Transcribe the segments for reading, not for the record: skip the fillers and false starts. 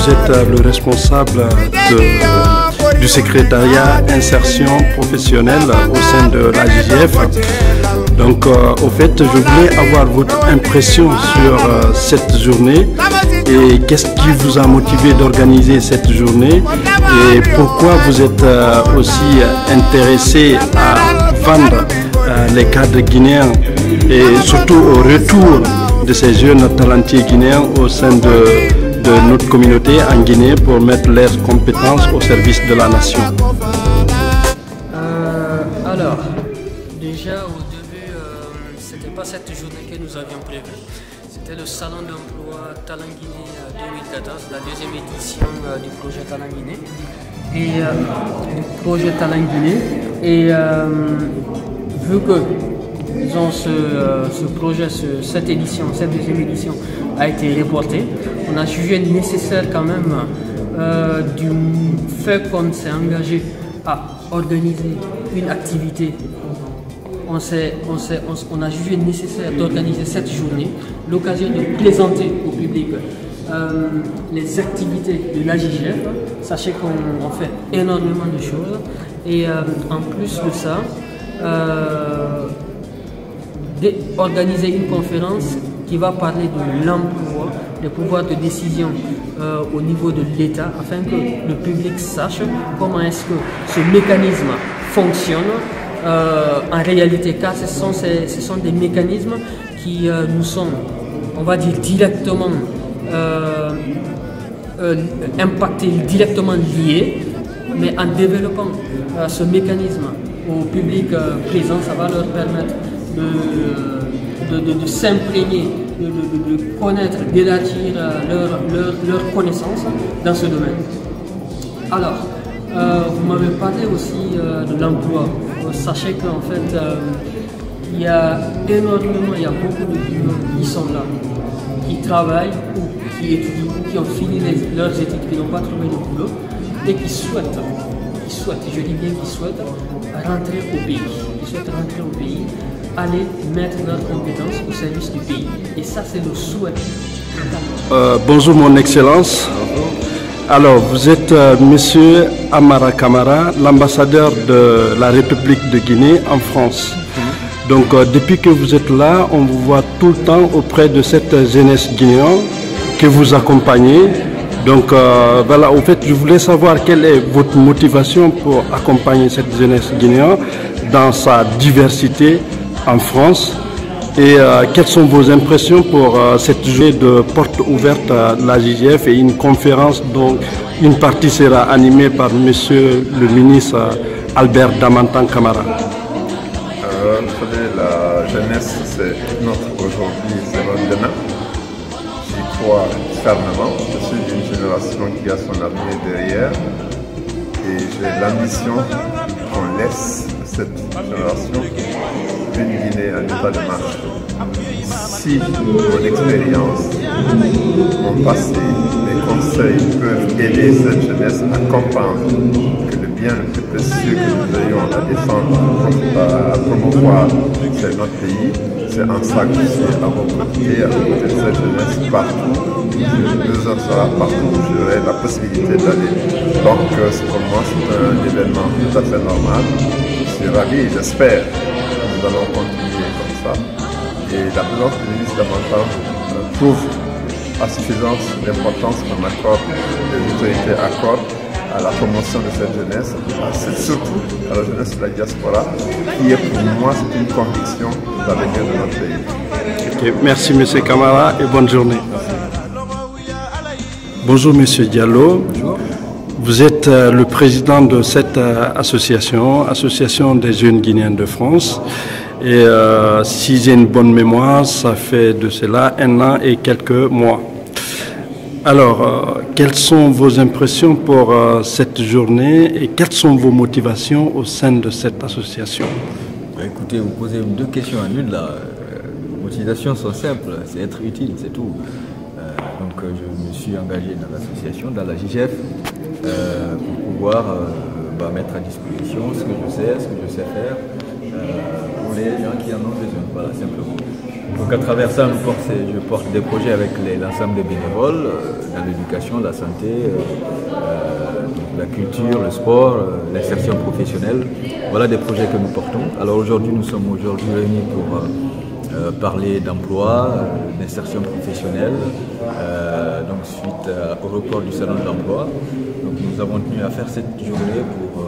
vous êtes le responsable du secrétariat insertion professionnelle au sein de la JGF. Donc, au fait, je voulais avoir votre impression sur cette journée et qu'est-ce qui vous a motivé d'organiser cette journée et pourquoi vous êtes aussi intéressé à vendre les cadres guinéens et surtout au retour de ces jeunes talentueux guinéens au sein de notre communauté en Guinée pour mettre leurs compétences au service de la nation. Alors, déjà au début, c'était pas cette journée que nous avions prévue. C'était le salon d'emploi Talent Guinée 2014, la deuxième édition du projet Talent Guinée. Et vu que disons, ce projet, cette deuxième édition a été reportée, on a jugé nécessaire quand même du fait qu'on s'est engagé à organiser une activité. On a jugé nécessaire d'organiser cette journée, l'occasion de présenter au public les activités de la JGF. Sachez qu'on fait énormément de choses et en plus de ça, organiser une conférence qui va parler de l'emploi, des pouvoirs de décision au niveau de l'État, afin que le public sache comment est-ce que ce mécanisme fonctionne en réalité, car ce sont des mécanismes qui nous sont, on va dire, directement impactés, directement liés, mais en développant ce mécanisme au public présent, ça va leur permettre de s'imprégner, de connaître, d'élargir leur connaissance dans ce domaine. Alors, vous m'avez parlé aussi de l'emploi. Sachez qu'en fait, il y a beaucoup de gens qui sont là, qui travaillent ou qui étudient ou qui ont fini leurs études, qui n'ont pas trouvé de boulot et qui souhaitent, je dis bien qui souhaitent, rentrer au pays, aller mettre leurs compétences au service du pays. Et ça, c'est le souhait. Bonjour, mon Excellence. Alors, vous êtes Monsieur Amara Camara, l'ambassadeur de la République de Guinée en France. Donc, depuis que vous êtes là, on vous voit tout le temps auprès de cette jeunesse guinéenne que vous accompagnez. Donc, voilà, au fait, je voulais savoir quelle est votre motivation pour accompagner cette jeunesse guinéenne dans sa diversité en France et quelles sont vos impressions pour cette journée de porte ouverte à la JGF et une conférence dont une partie sera animée par Monsieur le ministre Albert Damantan Camara. Vous savez, la jeunesse, c'est notre aujourd'hui, c'est notre demain. J'y crois fermement. Je suis d'une génération qui a son avenir derrière et j'ai l'ambition qu'on laisse cette génération une Guinée en état de marche. Si mon expérience, mon passé, mes conseils peuvent aider cette jeunesse à comprendre que le bien le plus précieux que nous ayons à défendre, à promouvoir, c'est notre pays, c'est en ça que je suis à vos côtés, à côté de cette jeunesse partout. Le besoin sera partout où j'aurai la possibilité d'aller. Donc pour moi c'est un événement tout à fait normal. Je suis ravi et j'espère que nous allons continuer comme ça. Et la présence du ministre Damantan prouve à suffisance l'importance qu'on accorde, les autorités accordent à la promotion de cette jeunesse, surtout à la jeunesse de la diaspora, qui est pour moi une conviction d'avenir de notre pays. Okay, merci M. Camara et bonne journée. Bonjour M. Diallo. Bonjour. Vous êtes le président de cette association des jeunes Guinéens de France. Et si j'ai une bonne mémoire, ça fait de cela 1 an et quelques mois. Alors, quelles sont vos impressions pour cette journée et quelles sont vos motivations au sein de cette association? Écoutez, vous posez 2 questions en une là. Les motivations sont simples, c'est être utile, c'est tout. Donc je me suis engagé dans l'association, dans la JGF, pour pouvoir mettre à disposition ce que je sais faire pour les gens qui en ont besoin, voilà, simplement. Donc à travers ça, je porte des projets avec l'ensemble des bénévoles dans l'éducation, la santé, la culture, le sport, l'insertion professionnelle. Voilà des projets que nous portons. Alors aujourd'hui, nous sommes réunis pour parler d'emploi, d'insertion professionnelle, donc suite au report du salon de l'emploi. Donc nous avons tenu à faire cette journée pour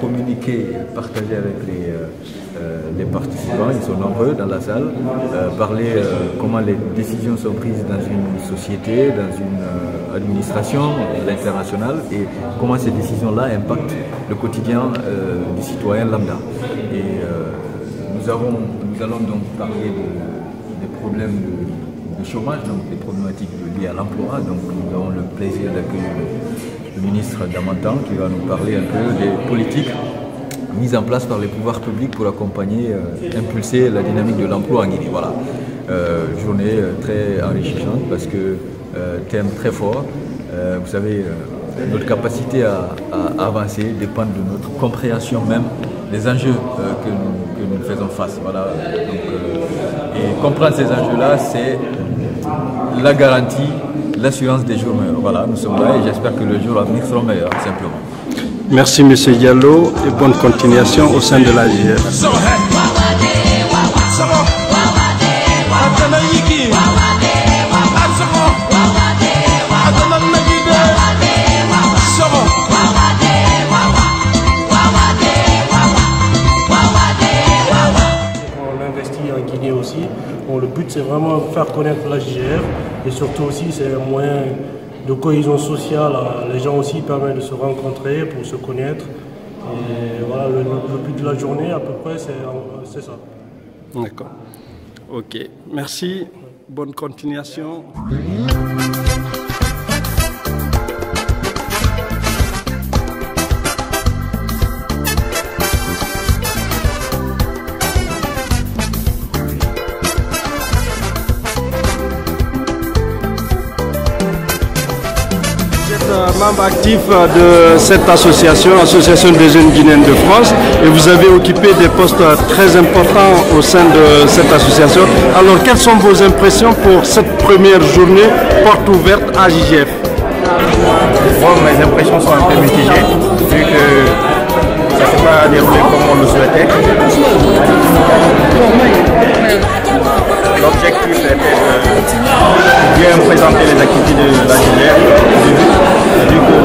communiquer, partager avec les participants, ils sont nombreux dans la salle, parler comment les décisions sont prises dans une société, dans une administration, l'international, et comment ces décisions-là impactent le quotidien du citoyen lambda. Et nous allons donc parler des problèmes de chômage, donc des problématiques liées à l'emploi. Donc nous avons le plaisir d'accueillir le ministre Damantan qui va nous parler un peu des politiques mises en place par les pouvoirs publics pour accompagner, impulser la dynamique de l'emploi en Guinée. Voilà, journée très enrichissante parce que thème très fort. Vous savez, notre capacité à avancer dépend de notre compréhension même des enjeux que nous faisons face. Voilà. Donc, et comprendre ces enjeux-là, c'est la garantie, l'assurance des jours meilleurs. Voilà, nous sommes là et j'espère que le jour à venir sera meilleur, simplement. Merci M. Diallo et bonne continuation au sein de l'AGF. On investit en Guinée aussi. Bon, le but c'est vraiment de faire connaître l'AGF et surtout aussi c'est un moyen de cohésion sociale. Les gens aussi permettent de se rencontrer pour se connaître. Et voilà, le but de la journée à peu près c'est ça. D'accord. Ok. Merci. Bonne continuation. Membre actif de cette association des jeunes Guinéens de France, et vous avez occupé des postes très importants au sein de cette association. Alors, quelles sont vos impressions pour cette première journée porte ouverte à AJF? Bon, mes impressions sont un peu mitigées, vu que ça ne s'est pas déroulé comme on le souhaitait. L'objectif était de bien présenter les activités de l'AJF au début, vu que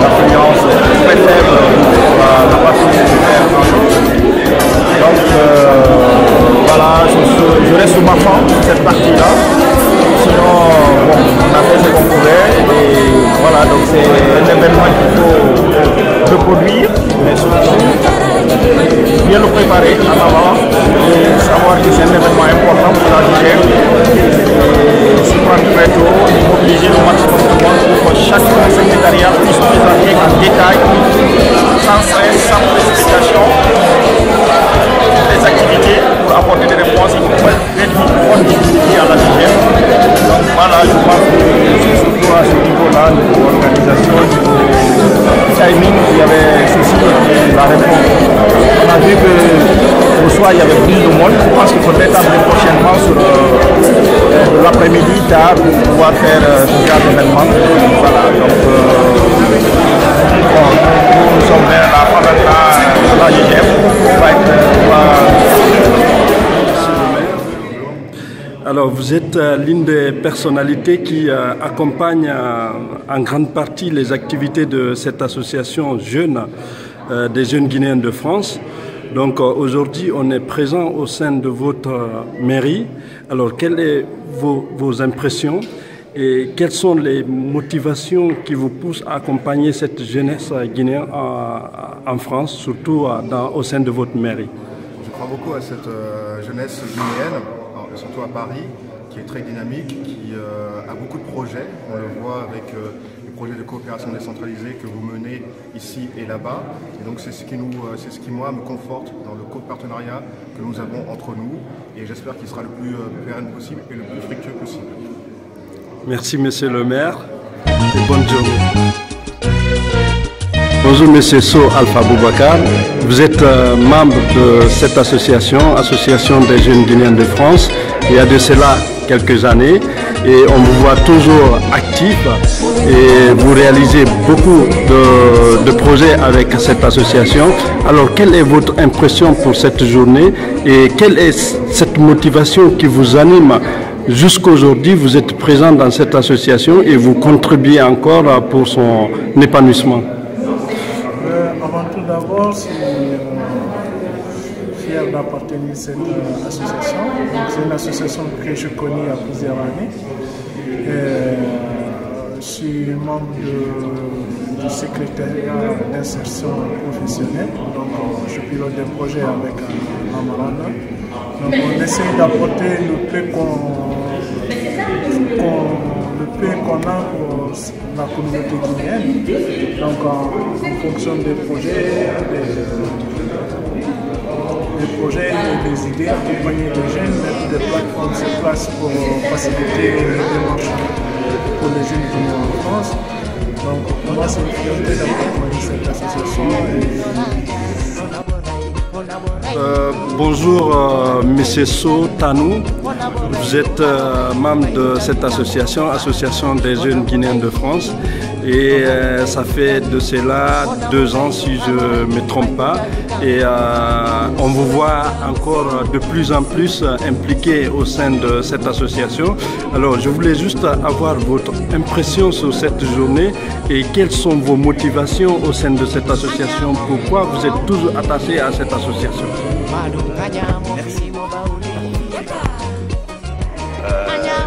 l'affluence est très faible, on n'a pas pu faire grand-chose. Donc voilà, je reste sur ma faim sur cette partie-là. Sinon, bon, on a fait ce qu'on pouvait et voilà, donc c'est un événement qu'il faut reproduire, mais surtout bien le préparer en avant et savoir que c'est un événement important pour la l'AJF. Se prendre très tôt, mobiliser le maximum de monde pour que chaque secrétariat puisse présenter en détail, sans stress, sans précipitation, les activités pour apporter des réponses qui vont être diffusées à l'AJF. Donc voilà, je pense que c'est surtout à ce niveau-là, de l'organisation, du timing, il y avait ceci et la réponse. On a vu qu'au soir il y avait plus de monde. Je pense qu'il faudrait attendre prochainement sur l'après-midi tard pour pouvoir faire ce genre d'événement. Voilà, donc bon, nous sommes vers la fin de l'AJF. Alors, vous êtes l'une des personnalités qui accompagne en grande partie les activités de cette association jeune, des jeunes Guinéens de France. Donc aujourd'hui, on est présent au sein de votre mairie. Alors, quelles sont vos impressions et quelles sont les motivations qui vous poussent à accompagner cette jeunesse guinéenne en France, surtout au sein de votre mairie? Je crois beaucoup à cette jeunesse guinéenne, surtout à Paris, qui est très dynamique, qui a beaucoup de projets. On le voit avec les projets de coopération décentralisée que vous menez ici et là-bas. Et donc c'est ce qui moi me conforte dans le co-partenariat que nous avons entre nous. Et j'espère qu'il sera le plus pérenne possible et le plus fructueux possible. Merci Monsieur le maire et bonne journée. Bonjour Monsieur So Alpha Boubacar. Vous êtes membre de cette association, Association des jeunes Guinéens de France, il y a de cela quelques années, et on vous voit toujours actif et vous réalisez beaucoup de projets avec cette association. Alors, quelle est votre impression pour cette journée et quelle est cette motivation qui vous anime jusqu'aujourd'hui? Vous êtes présent dans cette association et vous contribuez encore pour son épanouissement. Avant tout d'abord, je suis fier d'appartenir à cette association. C'est une association que je connais il y a plusieurs années. Je suis membre du secrétariat d'insertion professionnelle. Donc, je pilote des projets avec Amarana. Donc, on essaie d'apporter le peu qu'on a pour la communauté guinéenne. Donc, en fonction des projets, des idées, accompagner les jeunes, mettre des plateformes sur place pour faciliter les démarches pour les jeunes guinéens en France. Donc, pour moi, c'est une fierté d'accompagner cette association. Bonjour, M. So Tanou. Vous êtes membre de cette association, Association des jeunes Guinéens de France. Et ça fait de cela 2 ans, si je ne me trompe pas. Et on vous voit encore de plus en plus impliqué au sein de cette association. Alors, je voulais juste avoir votre impression sur cette journée et quelles sont vos motivations au sein de cette association. Pourquoi vous êtes toujours attaché à cette association? Merci.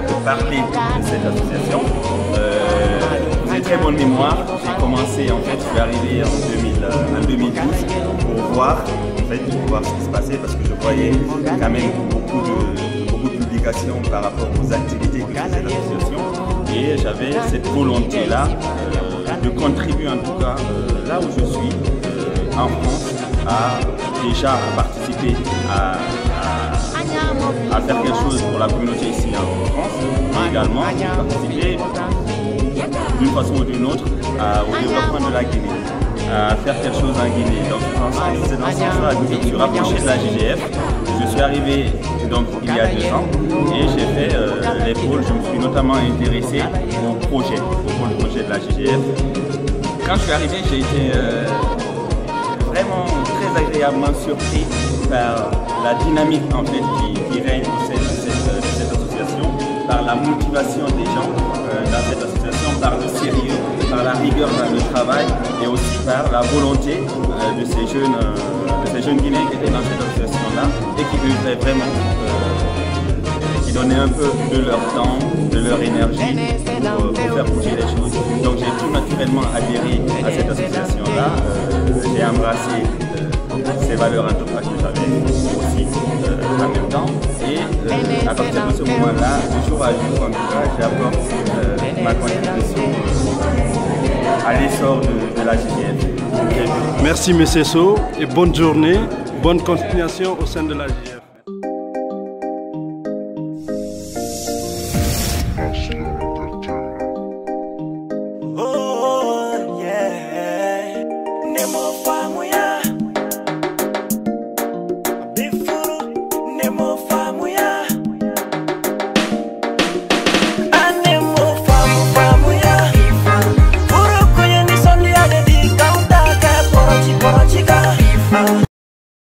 De parler de cette association. J'ai très bonne mémoire. J'ai commencé, en fait, je suis arrivé en 2012 pour voir ce qui se passait parce que je voyais quand même beaucoup de publications par rapport aux activités que faisait l'association et j'avais cette volonté-là de contribuer en tout cas là où je suis en France à déjà participer à faire quelque chose pour la communauté ici en France, mais également participer d'une façon ou d'une autre au développement de la Guinée, à faire quelque chose en Guinée. Donc c'est dans ce sens-là que je me suis rapproché de la GGF. Je suis arrivé donc il y a 2 ans et j'ai fait les pôles. Je me suis notamment intéressé au projet de la GGF. Quand je suis arrivé, j'ai été vraiment très agréablement surpris par la dynamique en fait qui règne au sein de cette association, par la motivation des gens dans cette association, par le sérieux, par la rigueur dans le travail et aussi par la volonté de ces jeunes Guinéens qui étaient dans cette association-là et qui œuvraient vraiment, qui donnaient un peu de leur temps, de leur énergie pour faire bouger les choses. Donc j'ai tout naturellement adhéré à cette association-là, j'ai embrassé ces valeurs en tout cas que j'avais aussi en même temps et à partir de ce moment-là, de jour à jour en tout cas, j'apporte ma contribution à l'essor de la GGF. Merci M. So et bonne journée, bonne continuation au sein de la GGF.